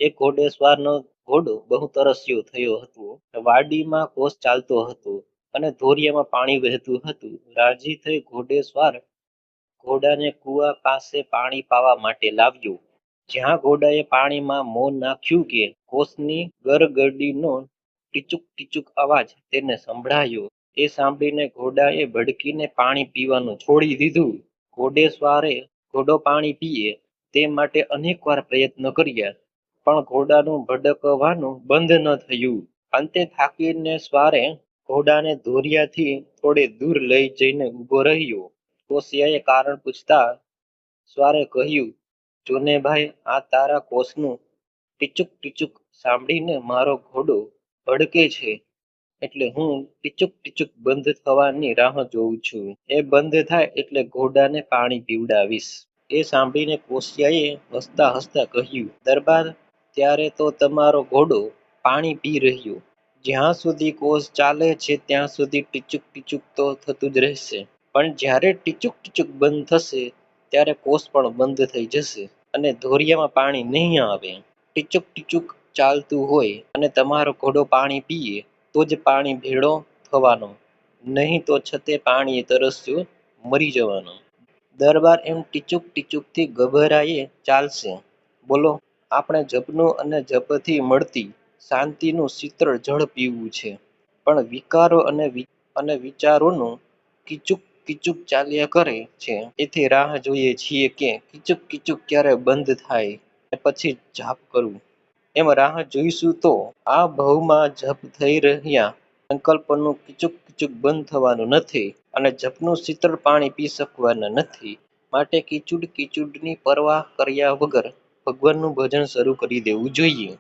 એક ઘોડેસવારનો ઘોડો બહુ તરસ્યો થયો હતો. વાડીમાં કોસ ચાલતો હતો અને ધોરિયામાં પાણી વહેતું હતું. રાજી થઈ ઘોડેસવાર ઘોડાને કૂવા પાસે પાણી પાવા માટે લાવ્યો. જ્યાં ઘોડાએ પાણીમાં મોં નાખ્યું કે કોસની ગરગડીનો ટીચુક ટીચુક અવાજ તેને સંભળાયો. એ સાંભળીને ઘોડાએ ભડકીને પાણી પીવાનું છોડી દીધું. ઘોડેસવારે ઘોડો પાણી પીએ તે માટે અનેકવાર પ્રયત્ન કર્યા, પણ ઘોડાનું ભડકવાનું બંધ ન થયું. અંતે થાકીને સ્વારે ઘોડાને ધોરિયાથી થોડે દૂર લઈ જઈને ઊભો રહ્યો. કોશિયાએ કારણ પૂછતા સ્વારે કહ્યું, જોને ભાઈ, આ તારા કોસનું ટીચુક ટીચુક સાંભળીને મારો ઘોડો ભડકે છે, એટલે હું ટીચુક ટીચુક બંધ થવાની રાહ જોઉં છું. એ બંધ થાય એટલે ઘોડાને પાણી પીવડાવીશ. એ સાંભળીને કોશિયાએ હસતા હસતા કહ્યું, દરબાર, ત્યારે તો તમારો ઘોડો પાણી પી રહ્યો. જ્યાં સુધી કોસ ચાલે છે ત્યાં સુધી ટીચુક ટીચુક તો થતું જ રહેશે, પણ જ્યારે ટીચુક ટીચુક બંધ થશે ત્યારે કોસ પણ બંધ થઈ જશે અને ધોરિયામાં પાણી નહીં આવે. ટીચુક ટીચુક ચાલતું હોય અને તમારો ઘોડો પાણી પીએ તો જ પાણી ભેળો થવાનો, નહીં તો છતે પાણીએ તરસ્યો મરી જવાનો. દરબાર, એમ ટીચુક ટીચુકથી ગભરાયે ચાલશે? બોલો, આપણે જપનું અને જપથી મળતી શાંતિનું શીતળ જળ પીવું છે, પણ વિકારો અને વિચારોનું કીચુક કીચુક ચાલ્યા કરે છે. એથી રાહ જોઈએ છીએ કે કીચુક કીચુક ક્યારે બંધ થાય ને પછી જાપ કરવું. એમ રાહ જોઈશું તો આ ભવમાં જપ થઈ રહ્યા સંકલ્પનું કીચુક કીચુક બંધ થવાનું નથી અને જપનું શીતળ પાણી પી શકવાના નથી. માટે કીચુડ કીચુડની પરવા કર્યા વગર ભગવાનનું ભજન શરૂ કરી દેવું જોઈએ.